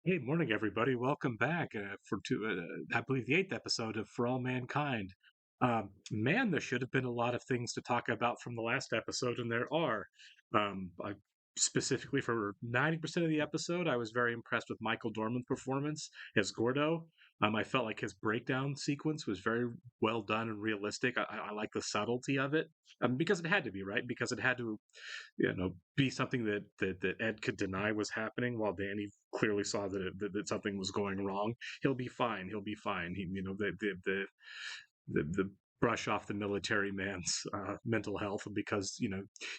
Hey, morning, everybody. Welcome back I believe, the eighth episode of For All Mankind. Man, there should have been a lot of things to talk about from the last episode, and there are. Specifically for 90% of the episode, I was very impressed with Michael Dorman's performance as Gordo. I felt like his breakdown sequence was very well done and realistic. I like the subtlety of it, because it had to be, right? Because it had to be something that Ed could deny was happening, while Danny clearly saw that something was going wrong. He'll be fine. He'll be fine. The brush off the military man's mental health, because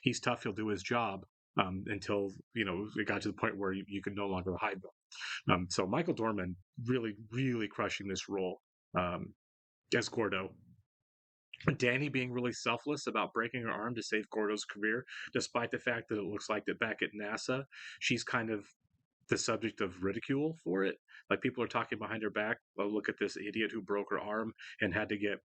he's tough. He'll do his job. Until it got to the point where you could no longer hide them. So Michael Dorman really, really crushing this role as Gordo. Danny being really selfless about breaking her arm to save Gordo's career, despite the fact that it looks like that back at NASA, she's kind of the subject of ridicule for it. Like, people are talking behind her back, oh, look at this idiot who broke her arm and had to get,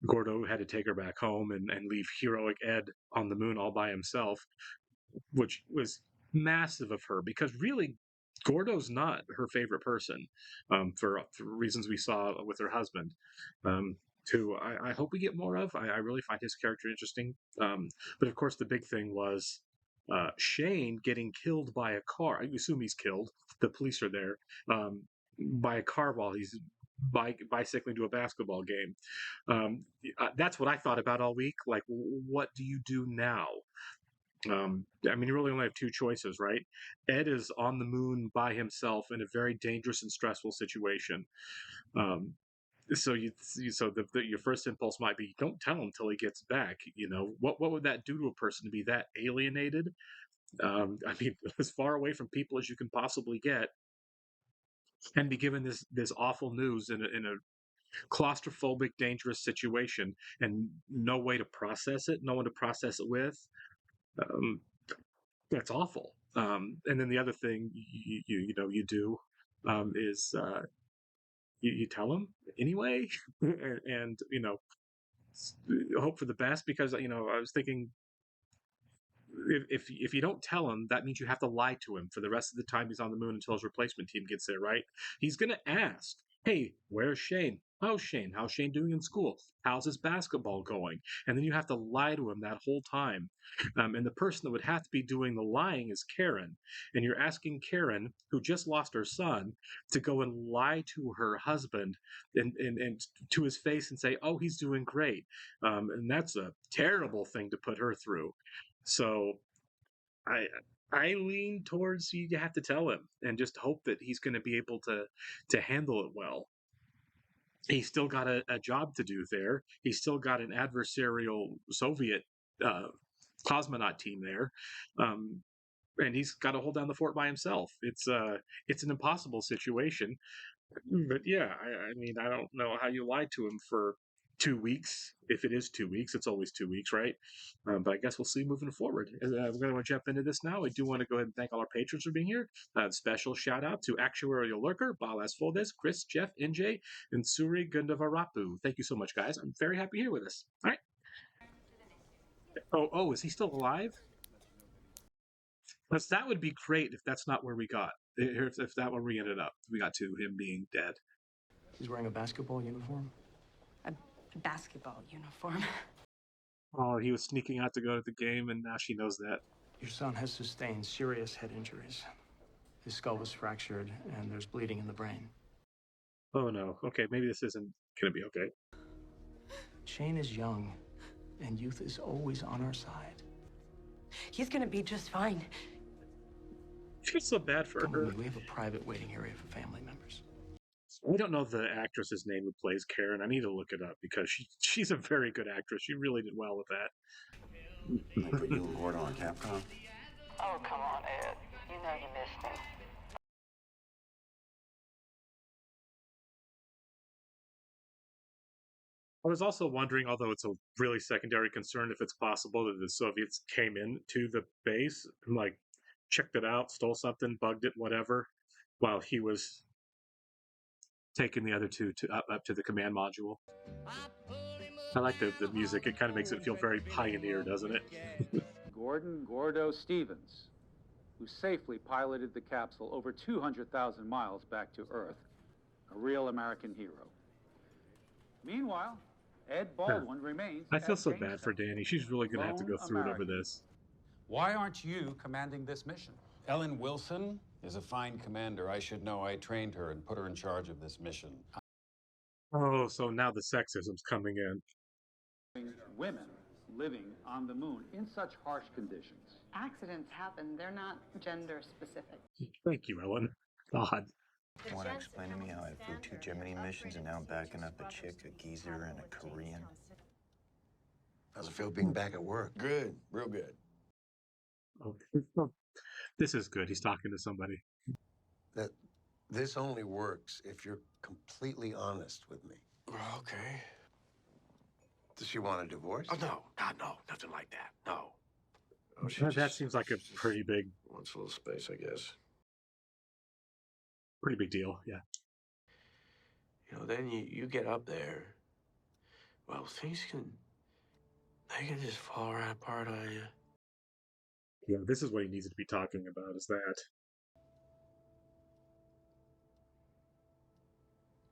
Gordo had to take her back home and leave heroic Ed on the moon all by himself, which was massive of her, because really, Gordo's not her favorite person, for reasons we saw with her husband, um, who I hope we get more of. I really find his character interesting. But of course, the big thing was Shane getting killed by a car. I assume he's killed. The police are there, by a car while he's bicycling to a basketball game. That's what I thought about all week. Like, what do you do now? I mean, you really only have two choices, right? Ed is on the moon by himself in a very dangerous and stressful situation. Um, your first impulse might be, don't tell him till he gets back. What would that do to a person to be that alienated? I mean, as far away from people as you can possibly get, and be given this awful news in a claustrophobic, dangerous situation, and no way to process it, no one to process it with. Um, That's awful. And then the other thing you do, is, you tell them anyway, and hope for the best, because I was thinking, if you don't tell him, that means you have to lie to him for the rest of the time he's on the moon until his replacement team gets there, right? He's gonna ask, "Hey, where's Shane? How's Shane? How's Shane doing in school? How's his basketball going?" And then you have to lie to him that whole time. And the person that would have to be doing the lying is Karen. And you're asking Karen, who just lost her son, to go and lie to her husband, and to his face, and say, "Oh, he's doing great." And that's a terrible thing to put her through. So I I lean towards, you have to tell him and just hope that he's going to be able to handle it well. He's still got a job to do there. He's still got an adversarial Soviet uh, cosmonaut team there, um, and he's got to hold down the fort by himself. It's an impossible situation. But yeah, I mean, I don't know how you lied to him for 2 weeks. If it is 2 weeks, it's always 2 weeks, right? But I guess we'll see moving forward. We're going to jump into this now. I do want to go ahead and thank all our patrons for being here. Special shout out to Actuarial Lurker, Balas Foldes, Chris, Jeff, NJ, and Suri Gundavarapu. Thank you so much, guys. I'm very happy here with us. All right. Oh, is he still alive? Because that would be great if that's not where we got. If that where we ended up, we got to him being dead. He's wearing a basketball uniform. A basketball uniform. Oh, he was sneaking out to go to the game, and now she knows that. Your son has sustained serious head injuries. His skull was fractured, and there's bleeding in the brain. Oh no. Okay, maybe this isn't gonna be okay. Shane is young, and youth is always on our side. He's gonna be just fine. I feel so bad for Come with her. me. We have a private waiting area for family members. We don't know the actress's name who plays Karen. I need to look it up, because she's a very good actress. She really did well with They put you and Gordo on Capcom? Oh, come on, Ed. You know you missed me. I was also wondering, although it's a really secondary concern, if it's possible that the Soviets came into the base and, like, checked it out, stole something, bugged it, whatever, while he was taking the other two to up to the command module. I like the music. It kind of makes it feel very pioneer, doesn't it? Gordon Gordo Stevens, who safely piloted the capsule over 200,000 miles back to Earth. A real American hero. Meanwhile, Ed Baldwin remains I feel at so bad for Jamestown. Danny. She's really going to have to go Lone through it over American. this. Why aren't you commanding this mission? Ellen Wilson is a fine commander. I should know. I trained her and put her in charge of this mission. Oh, so now the sexism's coming in. Women living on the moon in such harsh conditions. Accidents happen. They're not gender specific. Thank you, Ellen. God. You want to explain to me how I flew 2 Gemini missions and now I'm backing up a chick, a geezer, and a Korean? How's it feel being back at work? Good, real good. Oh, this is good. He's talking to somebody. That this only works if you're completely honest with me. Okay. Does she want a divorce? Oh, no. God, no. Nothing like that. No. Oh, That seems like a pretty big, wants a little space, I guess. pretty big deal. Yeah. You know, then you get up there. Well, they can just fall right apart on you. Yeah, this is what he needs to be talking about, is that.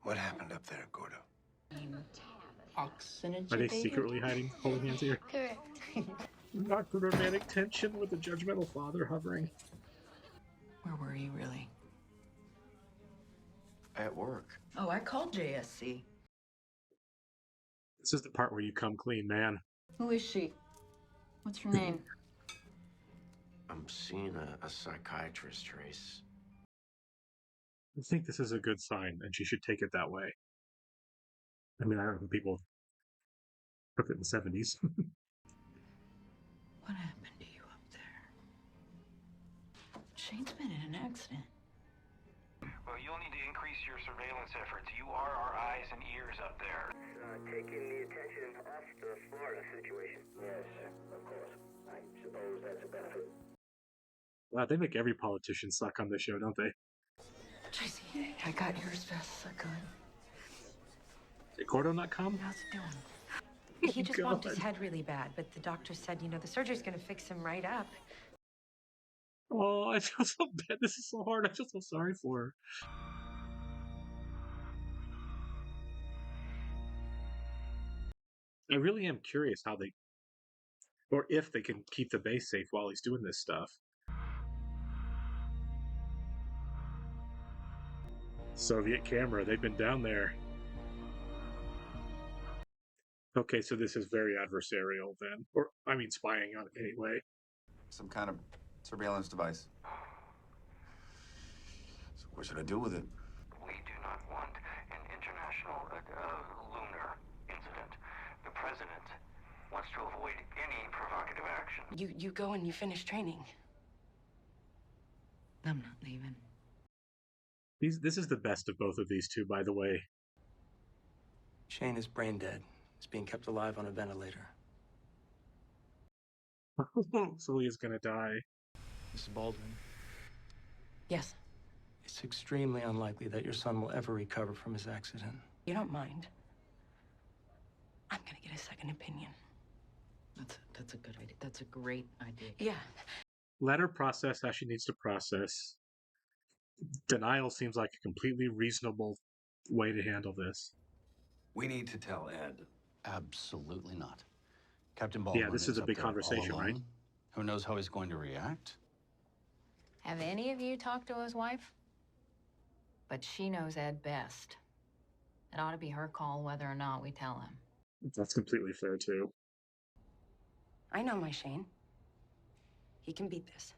What happened up there, Gordo? Are they secretly hiding, holding hands here? Correct. Not good romantic tension with the judgmental father hovering. Where were you, really? At work. Oh, I called JSC. This is the part where you come clean, man. Who is she? What's her name? I'm seeing a psychiatrist, Trace. I think this is a good sign, and she should take it that way. I mean, I don't know if people took it in the 70s. What happened to you up there? Shane's been in an accident. Well, you'll need to increase your surveillance efforts. You are our eyes and ears up there. Taking the attention off the Florida situation. Yes, of course. I suppose that's a benefit. Wow, they make every politician suck on this show, don't they? Tracy, I got here as fast as I could. Did Gordo not come? How's it doing? He just bumped his head really bad, but the doctor said, the surgery's gonna fix him right up. Oh, I feel so bad. This is so hard. I feel so sorry for her. I really am curious how they, or if they can keep the base safe while he's doing this stuff. Soviet camera, they've been down there. Okay, so this is very adversarial then. Or, I mean, spying on it anyway. Some kind of surveillance device. So what should I do with it? We do not want an international lunar incident. The president wants to avoid any provocative action. You go and you finish training. I'm not leaving. This is the best of both of these two, by the way. Shane is brain dead. He's being kept alive on a ventilator. So he is gonna die. Mrs. Baldwin, Yes. it's extremely unlikely that your son will ever recover from his accident. You don't mind? I'm gonna get a second opinion. That's a good idea. That's a great idea. Yeah. Let her process how she needs to process. Denial seems like a completely reasonable way to handle this. We need to tell Ed. Absolutely not. Captain Baldwin. Yeah, this is a up big there all conversation, right? alone. Who knows how he's going to react? Have any of you talked to his wife? But she knows Ed best. It ought to be her call whether or not we tell him. That's completely fair, too. I know my Shane. He can beat this.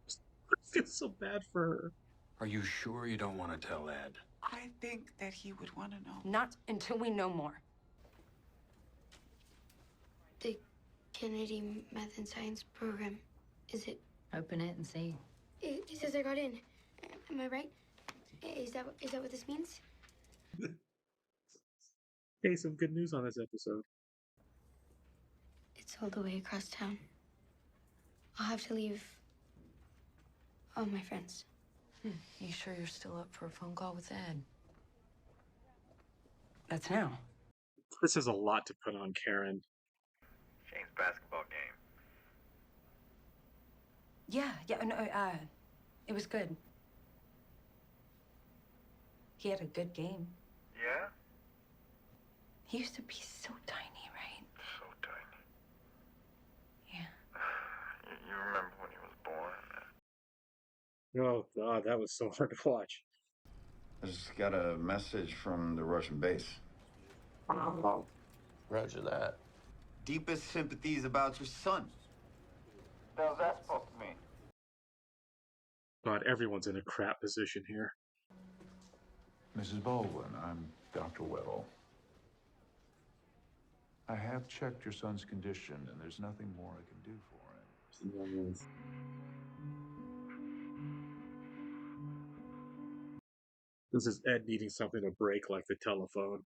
I feel so bad for her. Are you sure you don't want to tell Ed? I think that he would want to know. Not until we know more. The Kennedy Math and Science program, is it? Open it and see. It says I got in. Am I right? Is that what this means? Hey, some good news on this episode. It's all the way across town. I'll have to leave all my friends. You sure you're still up for a phone call with Ed? That's now. This is a lot to put on Karen. Shane's basketball game. Yeah, no, it was good. He had a good game. Yeah? He used to be so tiny, right? So tiny. Yeah. You remember when he was born? Oh God, that was so hard to watch. I just got a message from the Russian base. Roger that. Deepest sympathies about your son. The hell's that supposed to mean? God, everyone's in a crap position here. Mrs. Baldwin, I'm Dr. Weddle. I have checked your son's condition, and there's nothing more I can do for him. This is Ed needing something to break, like the telephone.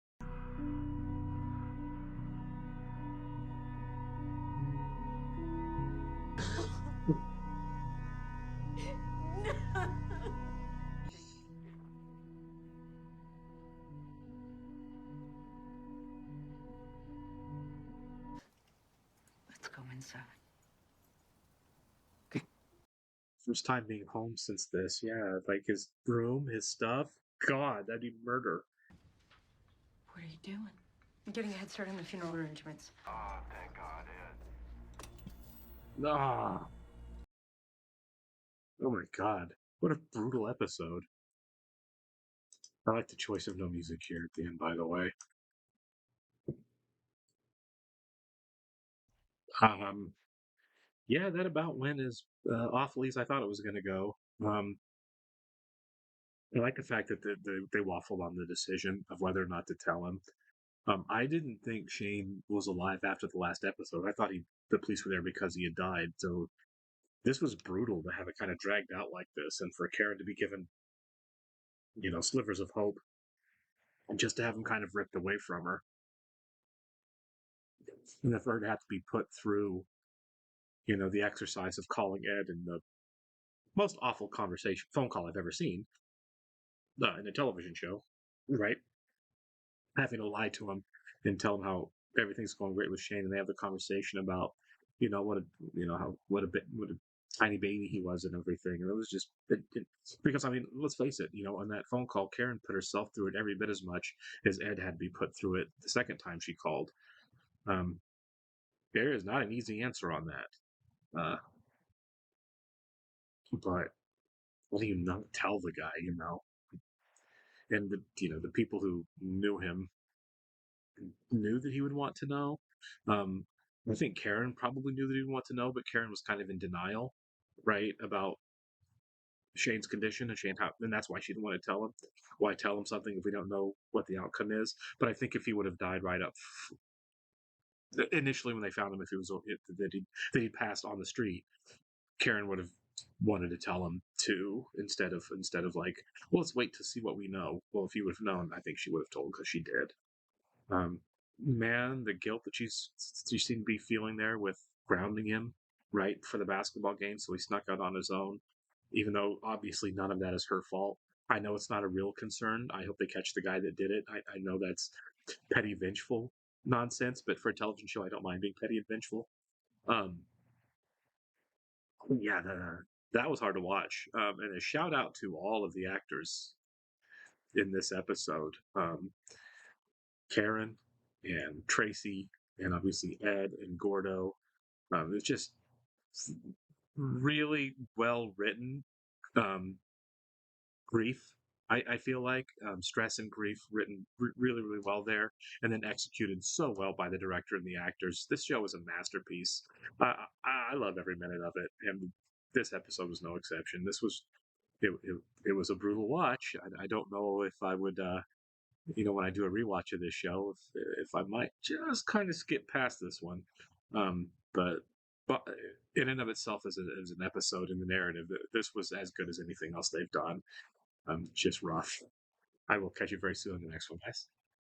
Let's go inside. First time being home since this. Yeah, like his room, his stuff. God, that'd be murder. What are you doing? I'm getting a head start on the funeral arrangements. Oh, thank God, Ed. Ah. Oh my God. What a brutal episode. I like the choice of no music here at the end, by the way. Yeah, that about went as awfully as I thought it was going to go. I like the fact that they waffled on the decision of whether or not to tell him. I didn't think Shane was alive after the last episode. I thought the police were there because he had died. So this was brutal to have it kind of dragged out like this, and for Karen to be given, slivers of hope, and just to have him kind of ripped away from her, and for her to have to be put through, the exercise of calling Ed in the most awful phone call I've ever seen in a television show, right? Having to lie to him and tell him how everything's going great with Shane, and they have the conversation about, what a tiny baby he was and everything, and it was just because I mean, let's face it, on that phone call, Karen put herself through it every bit as much as Ed had to be put through it the second time she called. There is not an easy answer on that, but what do you not tell the guy, and the people who knew him knew that he would want to know. I think Karen probably knew that he'd want to know, but Karen was kind of in denial, right, about Shane's condition and that's why she didn't want to tell him. Why tell him something if we don't know what the outcome is? But I think if he would have died right up initially when they found him, if he was that he passed on the street, Karen would have wanted to tell him too, instead of like, well, let's wait to see what we know. Well, if he would have known, I think she would have told because she did. Man, the guilt that she seemed to be feeling there with grounding him right for the basketball game, so he snuck out on his own, even though obviously none of that is her fault. I know it's not a real concern. I hope they catch the guy that did it. I know that's petty, vengeful nonsense, but for a television show, I don't mind being petty and vengeful. Yeah, that was hard to watch. And a shout out to all of the actors in this episode. Karen and Tracy, and obviously Ed and Gordo. It's just really well written grief. I feel like stress and grief written really, really well there, and then executed so well by the director and the actors. This show is a masterpiece. I love every minute of it, and this episode was no exception. This was it was a brutal watch. I don't know if I would when I do a rewatch of this show, if I might just kind of skip past this one. But in and of itself, as an episode in the narrative, this was as good as anything else they've done. Just rough. I will catch you very soon in the next one, guys.